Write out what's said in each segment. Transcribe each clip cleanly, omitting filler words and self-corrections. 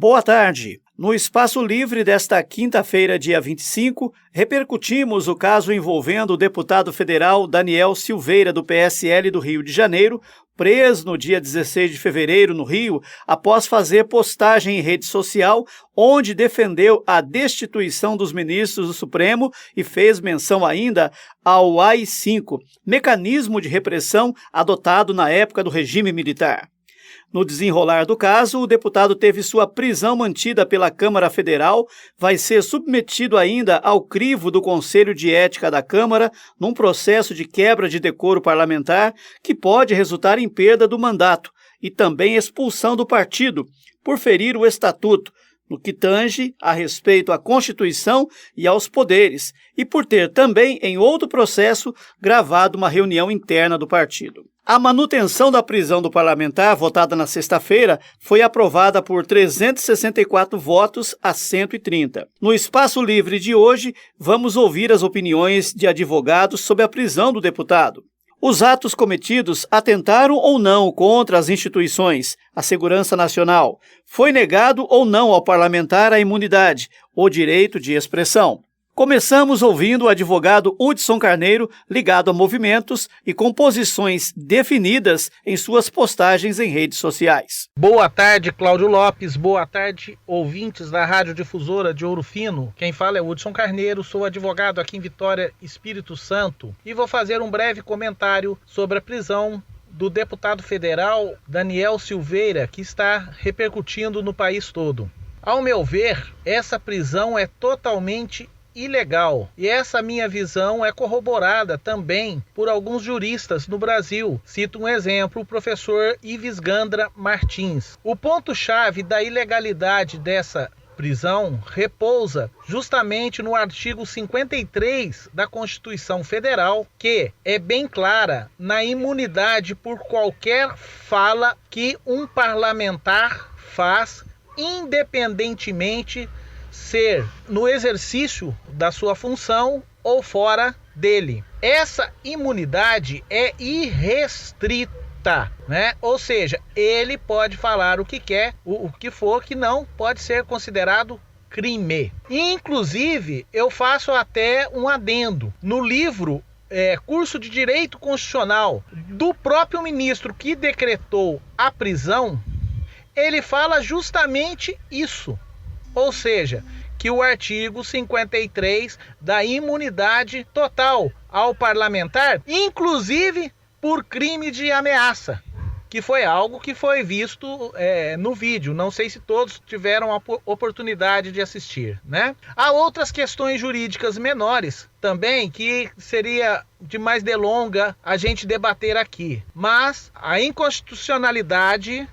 Boa tarde. No Espaço Livre desta quinta-feira, dia 25, repercutimos o caso envolvendo o deputado federal Daniel Silveira, do PSL do Rio de Janeiro, preso no dia 16 de fevereiro no Rio, após fazer postagem em rede social, onde defendeu a destituição dos ministros do Supremo e fez menção ainda ao AI-5, mecanismo de repressão adotado na época do regime militar. No desenrolar do caso, o deputado teve sua prisão mantida pela Câmara Federal, vai ser submetido ainda ao crivo do Conselho de Ética da Câmara, num processo de quebra de decoro parlamentar que pode resultar em perda do mandato e também expulsão do partido, por ferir o estatuto, no que tange a respeito à Constituição e aos poderes, e por ter também, em outro processo, gravado uma reunião interna do partido. A manutenção da prisão do parlamentar, votada na sexta-feira, foi aprovada por 364 votos a 130. No Espaço Livre de hoje, vamos ouvir as opiniões de advogados sobre a prisão do deputado. Os atos cometidos atentaram ou não contra as instituições, a segurança nacional? Foi negado ou não ao parlamentar a imunidade, o direito de expressão? Começamos ouvindo o advogado Hudson Carneiro, ligado a movimentos e com posições definidas em suas postagens em redes sociais. Boa tarde, Cláudio Lopes. Boa tarde, ouvintes da Rádio Difusora de Ouro Fino. Quem fala é Hudson Carneiro, sou advogado aqui em Vitória, Espírito Santo, e vou fazer um breve comentário sobre a prisão do deputado federal Daniel Silveira, que está repercutindo no país todo. Ao meu ver, essa prisão é totalmente ilegal. E essa minha visão é corroborada também por alguns juristas no Brasil. Cito um exemplo, o professor Ives Gandra Martins. O ponto-chave da ilegalidade dessa prisão repousa justamente no artigo 53 da Constituição Federal, que é bem clara na imunidade por qualquer fala que um parlamentar faz, independentemente ser no exercício da sua função ou fora dele. Essa imunidade é irrestrita, né? Ou seja, ele pode falar o que quer, o que for, que não pode ser considerado crime. Inclusive, eu faço até um adendo. No livro Curso de Direito Constitucional do próprio ministro que decretou a prisão, ele fala justamente isso. Ou seja, que o artigo 53 dá imunidade total ao parlamentar, inclusive por crime de ameaça, que foi algo que foi visto no vídeo. Não sei se todos tiveram a oportunidade de assistir, né? Há outras questões jurídicas menores também que seria de mais delonga a gente debater aqui. Mas a inconstitucionalidade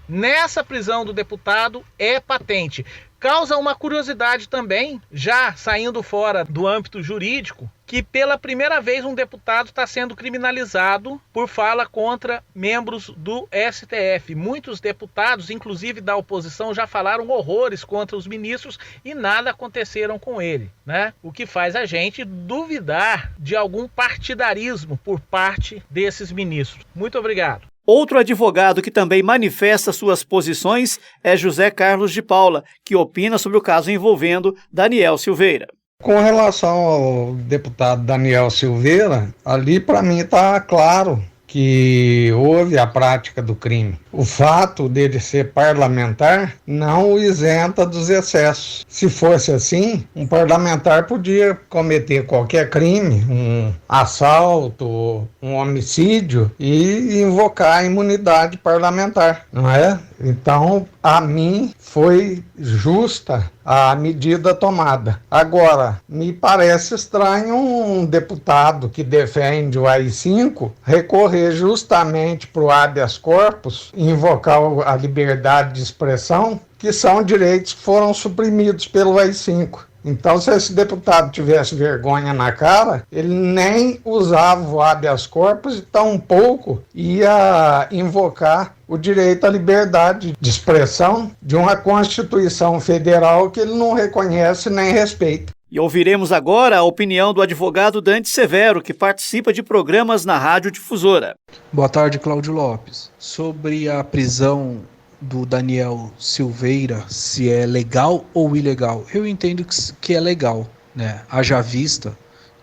nessa prisão do deputado é patente. Causa uma curiosidade também, já saindo fora do âmbito jurídico, que pela primeira vez um deputado está sendo criminalizado por fala contra membros do STF. Muitos deputados, inclusive da oposição, já falaram horrores contra os ministros e nada aconteceram com ele, né? O que faz a gente duvidar de algum partidarismo por parte desses ministros. Muito obrigado. Outro advogado que também manifesta suas posições é José Carlos de Paula, que opina sobre o caso envolvendo Daniel Silveira. Com relação ao deputado Daniel Silveira, ali para mim está claro que houve a prática do crime. O fato dele ser parlamentar não o isenta dos excessos. Se fosse assim, um parlamentar podia cometer qualquer crime, um assalto, um homicídio, e invocar a imunidade parlamentar, não é? Então, a mim foi justa a medida tomada. Agora, me parece estranho um deputado que defende o AI-5 recorrer justamente para o habeas corpus, invocar a liberdade de expressão, que são direitos que foram suprimidos pelo AI-5. Então, se esse deputado tivesse vergonha na cara, ele nem usava o habeas corpus e tampouco ia invocar o direito à liberdade de expressão de uma Constituição Federal que ele não reconhece nem respeita. E ouviremos agora a opinião do advogado Dante Severo, que participa de programas na Rádio Difusora. Boa tarde, Cláudio Lopes. Sobre a prisão do Daniel Silveira, se é legal ou ilegal. Eu entendo que é legal, né? Haja vista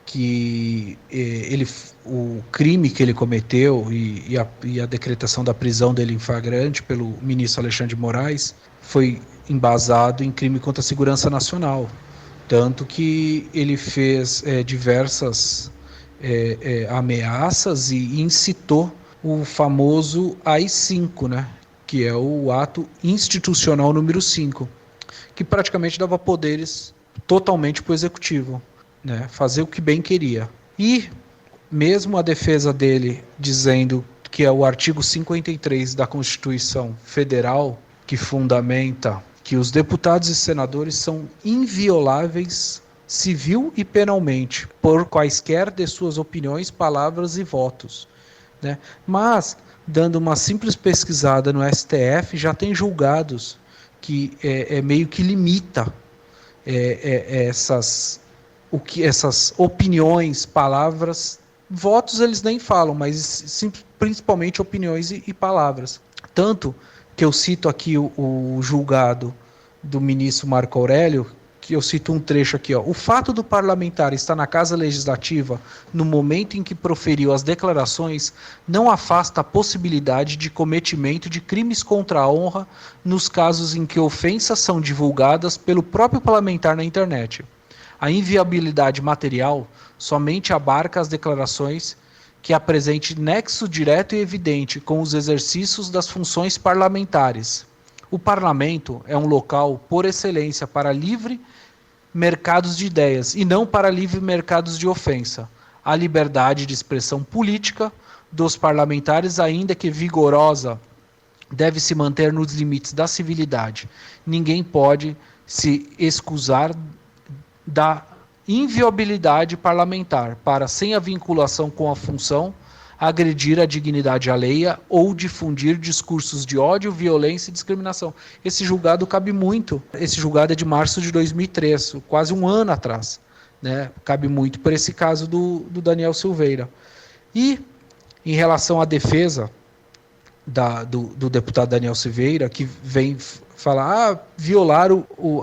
que o crime que ele cometeu e a decretação da prisão dele em flagrante pelo ministro Alexandre de Moraes foi embasado em crime contra a segurança nacional. Tanto que ele fez diversas ameaças e incitou o famoso AI-5, né? Que é o ato institucional número 5, que praticamente dava poderes totalmente para o executivo, né? Fazer o que bem queria. E mesmo a defesa dele dizendo que é o artigo 53 da Constituição Federal que fundamenta que os deputados e senadores são invioláveis civil e penalmente por quaisquer de suas opiniões, palavras e votos, né? Mas, dando uma simples pesquisada no STF, já tem julgados que meio que limita essas opiniões, palavras, votos eles nem falam, mas principalmente opiniões e palavras. Tanto que eu cito aqui o julgado do ministro Marco Aurélio, que eu cito um trecho aqui, ó. O fato do parlamentar estar na Casa Legislativa no momento em que proferiu as declarações não afasta a possibilidade de cometimento de crimes contra a honra nos casos em que ofensas são divulgadas pelo próprio parlamentar na internet. A inviabilidade material somente abarca as declarações que apresente nexo direto e evidente com os exercícios das funções parlamentares. O parlamento é um local por excelência para livre mercados de ideias e não para livre mercados de ofensa. A liberdade de expressão política dos parlamentares, ainda que vigorosa, deve se manter nos limites da civilidade. Ninguém pode se excusar da inviolabilidade parlamentar para, sem a vinculação com a função, agredir a dignidade alheia ou difundir discursos de ódio, violência e discriminação. Esse julgado cabe muito. Esse julgado é de março de 2003, quase um ano atrás, né? Cabe muito por esse caso do Daniel Silveira. E, em relação à defesa do deputado Daniel Silveira, que vem falar, violar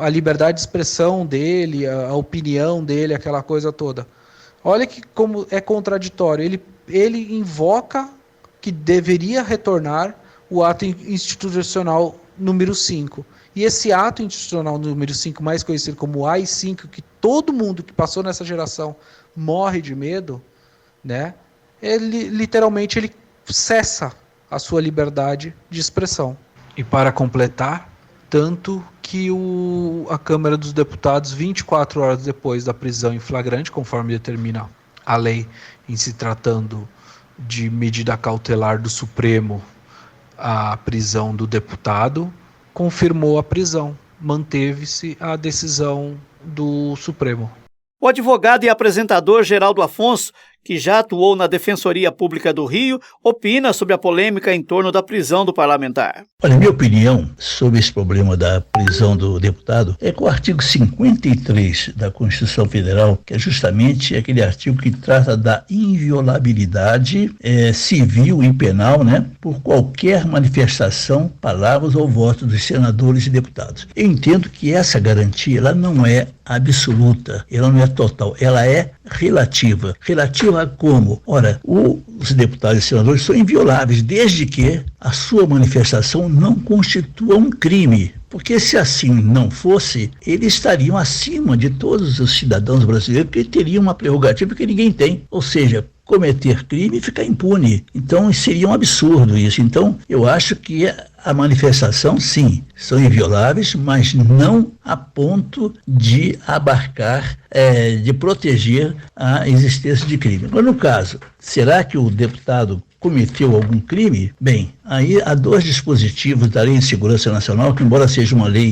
a liberdade de expressão dele, a opinião dele, aquela coisa toda. Olha que como é contraditório. Ele invoca que deveria retornar o ato institucional número 5. E esse ato institucional número 5, mais conhecido como AI-5, que todo mundo que passou nessa geração morre de medo, né? Literalmente ele cessa a sua liberdade de expressão. E para completar, tanto que a Câmara dos Deputados, 24 horas depois da prisão em flagrante, conforme determina a lei em se tratando de medida cautelar do Supremo, a prisão do deputado, confirmou a prisão, manteve-se a decisão do Supremo. O advogado e apresentador Geraldo Afonso, que já atuou na Defensoria Pública do Rio, opina sobre a polêmica em torno da prisão do parlamentar. Olha, minha opinião sobre esse problema da prisão do deputado é que o artigo 53 da Constituição Federal, que é justamente aquele artigo que trata da inviolabilidade civil e penal, né, por qualquer manifestação, palavras ou votos dos senadores e deputados. Eu entendo que essa garantia ela não é absoluta, ela não é total, ela é relativa. Relativa a como? Ora, os deputados e senadores são invioláveis, desde que a sua manifestação não constitua um crime. Porque se assim não fosse, eles estariam acima de todos os cidadãos brasileiros, porque teriam uma prerrogativa que ninguém tem. Ou seja, cometer crime e ficar impune. Então seria um absurdo isso. Então eu acho que a manifestação, sim, são invioláveis, mas não a ponto de abarcar, de proteger a existência de crime. Mas no caso, será que o deputado cometeu algum crime? Bem, aí há dois dispositivos da Lei de Segurança Nacional, que embora seja uma lei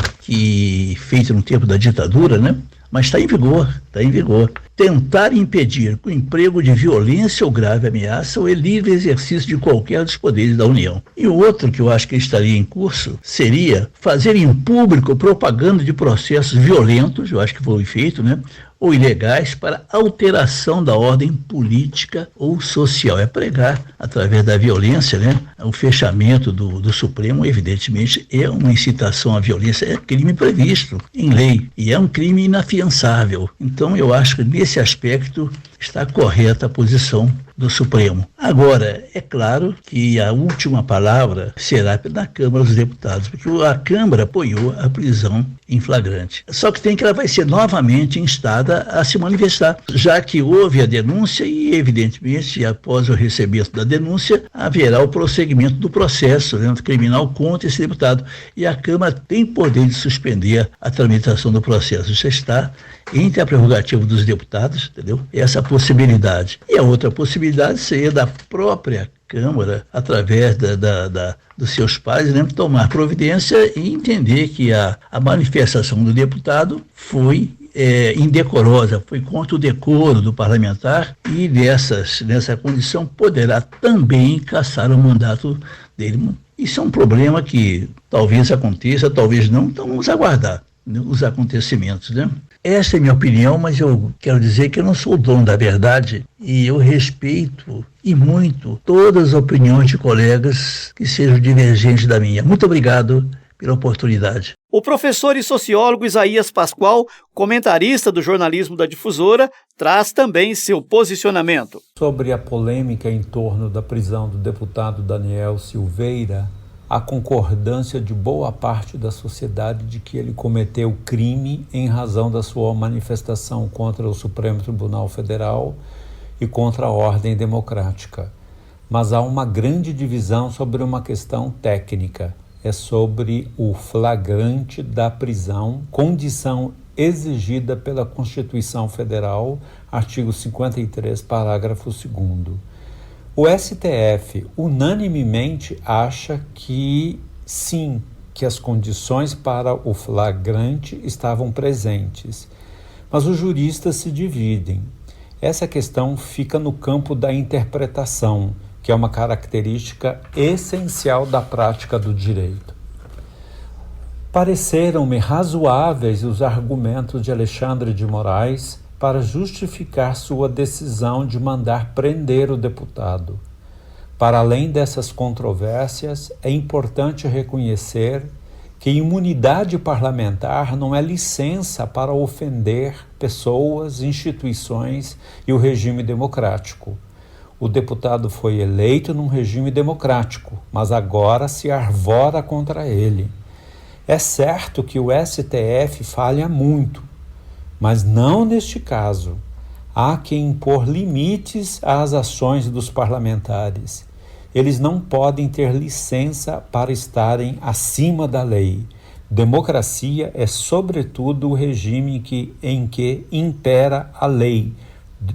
feita no tempo da ditadura, né, mas está em vigor, está em vigor. Tentar impedir que o emprego de violência ou grave ameaça ou livre exercício de qualquer dos poderes da União. E o outro que eu acho que estaria em curso seria fazer em público propaganda de processos violentos, eu acho que foi feito, né? Ou ilegais para alteração da ordem política ou social. É pregar, através da violência, né? O fechamento do Supremo, evidentemente, é uma incitação à violência, é crime previsto em lei e é um crime inafiançável. Então, eu acho que nesse aspecto está correta a posição do Supremo. Agora, é claro que a última palavra será na Câmara dos Deputados, porque a Câmara apoiou a prisão em flagrante. Só que ela vai ser novamente instada a se manifestar, já que houve a denúncia e, evidentemente, após o recebimento da denúncia, haverá o prosseguimento do processo criminal contra esse deputado. E a Câmara tem poder de suspender a tramitação do processo. Isso está entre a prerrogativa dos deputados, entendeu? Essa possibilidade. E a outra possibilidade seria da própria Câmara, através dos seus pares, tomar providência e entender que a manifestação do deputado foi indecorosa, foi contra o decoro do parlamentar e nessa condição poderá também cassar o mandato dele. Isso é um problema que talvez aconteça, talvez não, então vamos aguardar os acontecimentos, né? Essa é a minha opinião, mas eu quero dizer que eu não sou o dono da verdade e eu respeito e muito todas as opiniões de colegas que sejam divergentes da minha. Muito obrigado pela oportunidade. O professor e sociólogo Isaías Pascoal, comentarista do jornalismo da Difusora, traz também seu posicionamento. Sobre a polêmica em torno da prisão do deputado Daniel Silveira, a concordância de boa parte da sociedade de que ele cometeu crime em razão da sua manifestação contra o Supremo Tribunal Federal e contra a ordem democrática. Mas há uma grande divisão sobre uma questão técnica, é sobre o flagrante da prisão, condição exigida pela Constituição Federal, artigo 53, parágrafo 2º. O STF unanimemente acha que sim, que as condições para o flagrante estavam presentes, mas os juristas se dividem. Essa questão fica no campo da interpretação, que é uma característica essencial da prática do direito. Pareceram-me razoáveis os argumentos de Alexandre de Moraes para justificar sua decisão de mandar prender o deputado. Para além dessas controvérsias, é importante reconhecer que imunidade parlamentar não é licença para ofender pessoas, instituições e o regime democrático. O deputado foi eleito num regime democrático, mas agora se arvora contra ele. É certo que o STF falha muito, mas não neste caso. Há que impor limites às ações dos parlamentares. Eles não podem ter licença para estarem acima da lei. Democracia é, sobretudo, o regime em que impera a lei,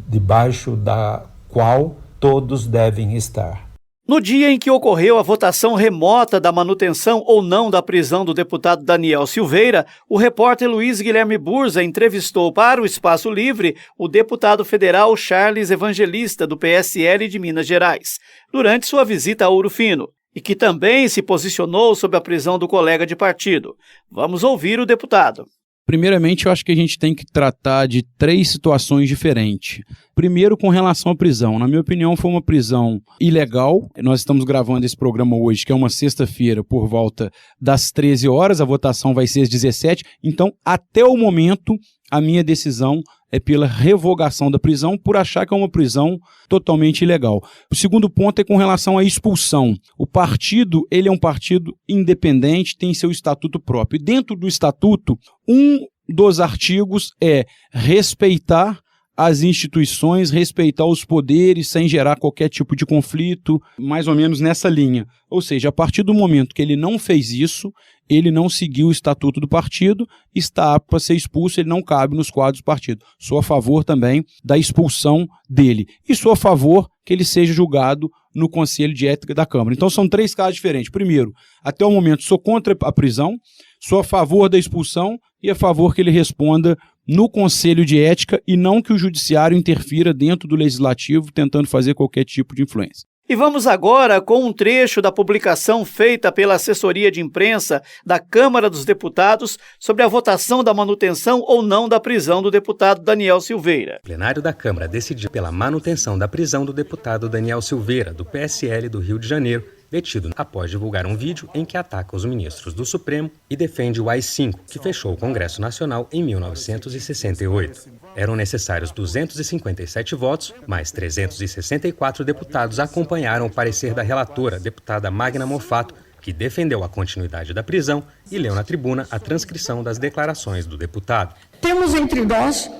debaixo da qual todos devem estar. No dia em que ocorreu a votação remota da manutenção ou não da prisão do deputado Daniel Silveira, o repórter Luiz Guilherme Burza entrevistou para o Espaço Livre o deputado federal Charles Evangelista, do PSL de Minas Gerais, durante sua visita a Ouro Fino, e que também se posicionou sobre a prisão do colega de partido. Vamos ouvir o deputado. Primeiramente, eu acho que a gente tem que tratar de 3 situações diferentes. Primeiro, com relação à prisão. Na minha opinião, foi uma prisão ilegal. Nós estamos gravando esse programa hoje, que é uma sexta-feira, por volta das 13 horas. A votação vai ser às 17. Então, até o momento, a minha decisão é pela revogação da prisão, por achar que é uma prisão totalmente ilegal. O segundo ponto é com relação à expulsão. O partido, ele é um partido independente, tem seu estatuto próprio. E dentro do estatuto, um dos artigos é respeitar as instituições, respeitar os poderes sem gerar qualquer tipo de conflito, mais ou menos nessa linha. Ou seja, a partir do momento que ele não fez isso, ele não seguiu o estatuto do partido, está apto para ser expulso, ele não cabe nos quadros do partido. Sou a favor também da expulsão dele. E sou a favor que ele seja julgado no Conselho de Ética da Câmara. Então são 3 casos diferentes. Primeiro, até o momento sou contra a prisão, sou a favor da expulsão e a favor que ele responda no Conselho de Ética e não que o Judiciário interfira dentro do Legislativo tentando fazer qualquer tipo de influência. E vamos agora com um trecho da publicação feita pela assessoria de imprensa da Câmara dos Deputados sobre a votação da manutenção ou não da prisão do deputado Daniel Silveira. O plenário da Câmara decidiu pela manutenção da prisão do deputado Daniel Silveira, do PSL do Rio de Janeiro, detido após divulgar um vídeo em que ataca os ministros do Supremo e defende o AI-5, que fechou o Congresso Nacional em 1968. Eram necessários 257 votos, mas 364 deputados acompanharam o parecer da relatora, deputada Magna Mofato, que defendeu a continuidade da prisão e leu na tribuna a transcrição das declarações do deputado. Temos entre nós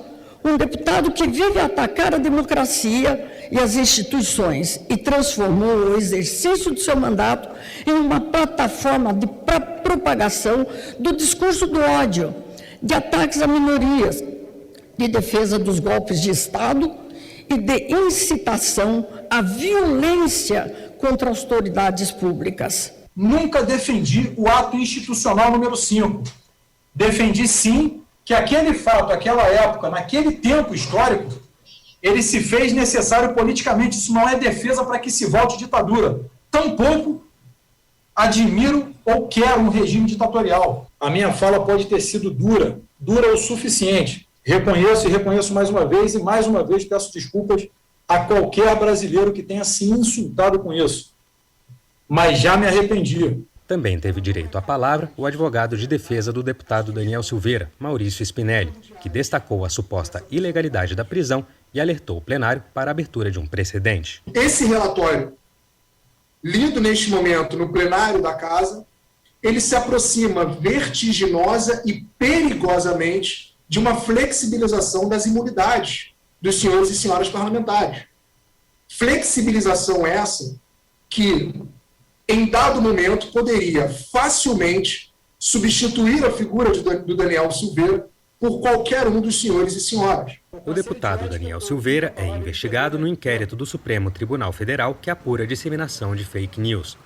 um deputado que vive a atacar a democracia e as instituições e transformou o exercício do seu mandato em uma plataforma de propagação do discurso do ódio, de ataques a minorias, de defesa dos golpes de Estado e de incitação à violência contra autoridades públicas. Nunca defendi o ato institucional número 5. Defendi, sim, que aquele fato, aquela época, naquele tempo histórico, ele se fez necessário politicamente. Isso não é defesa para que se volte ditadura. Tampouco admiro ou quero um regime ditatorial. A minha fala pode ter sido dura o suficiente. Reconheço mais uma vez peço desculpas a qualquer brasileiro que tenha se insultado com isso. Mas já me arrependi. Também teve direito à palavra o advogado de defesa do deputado Daniel Silveira, Maurício Spinelli, que destacou a suposta ilegalidade da prisão e alertou o plenário para a abertura de um precedente. Esse relatório, lido neste momento no plenário da Casa, ele se aproxima vertiginosa e perigosamente de uma flexibilização das imunidades dos senhores e senhoras parlamentares. Flexibilização essa que, em dado momento, poderia facilmente substituir a figura do Daniel Silveira por qualquer um dos senhores e senhoras. O deputado Daniel Silveira é investigado no inquérito do Supremo Tribunal Federal que apura a disseminação de fake news.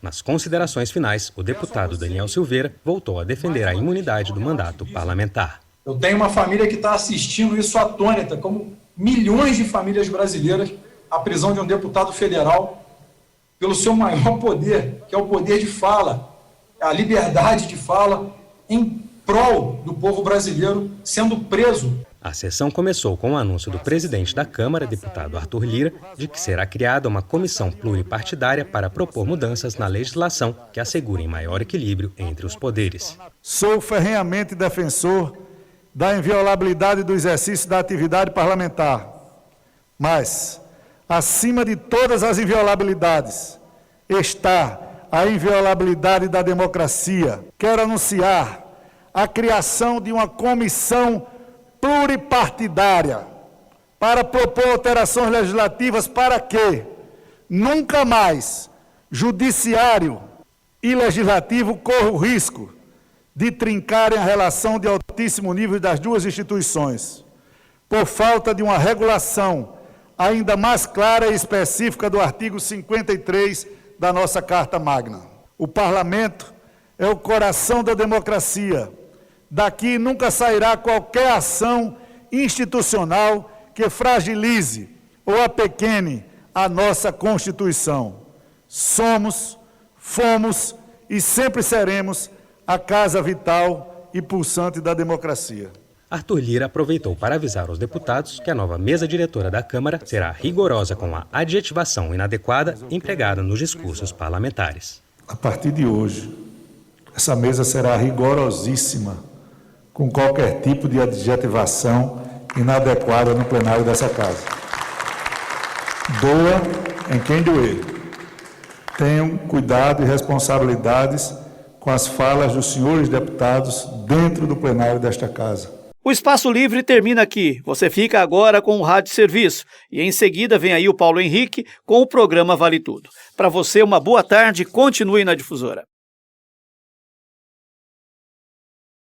Nas considerações finais, o deputado Daniel Silveira voltou a defender a imunidade do mandato parlamentar. Eu tenho uma família que está assistindo isso atônita, como milhões de famílias brasileiras, a prisão de um deputado federal pelo seu maior poder, que é o poder de fala, a liberdade de fala em prol do povo brasileiro sendo preso. A sessão começou com o anúncio do presidente da Câmara, deputado Arthur Lira, de que será criada uma comissão pluripartidária para propor mudanças na legislação que assegurem maior equilíbrio entre os poderes. Sou ferrenhamente defensor da inviolabilidade do exercício da atividade parlamentar, mas, acima de todas as inviolabilidades, está a inviolabilidade da democracia. Quero anunciar a criação de uma comissão pluripartidária para propor alterações legislativas para que nunca mais judiciário e legislativo corram o risco de trincarem a relação de altíssimo nível das duas instituições, por falta de uma regulação ainda mais clara e específica do artigo 53 da nossa Carta Magna. O Parlamento é o coração da democracia. Daqui nunca sairá qualquer ação institucional que fragilize ou apequene a nossa Constituição. Somos, fomos e sempre seremos a casa vital e pulsante da democracia. Arthur Lira aproveitou para avisar aos deputados que a nova mesa diretora da Câmara será rigorosa com a adjetivação inadequada empregada nos discursos parlamentares. A partir de hoje, essa mesa será rigorosíssima com qualquer tipo de adjetivação inadequada no plenário dessa casa. Doa em quem doer. Tenham cuidado e responsabilidades com as falas dos senhores deputados dentro do plenário desta casa. O Espaço Livre termina aqui. Você fica agora com o Rádio Serviço e em seguida vem aí o Paulo Henrique com o programa Vale Tudo. Para você, uma boa tarde e continue na Difusora.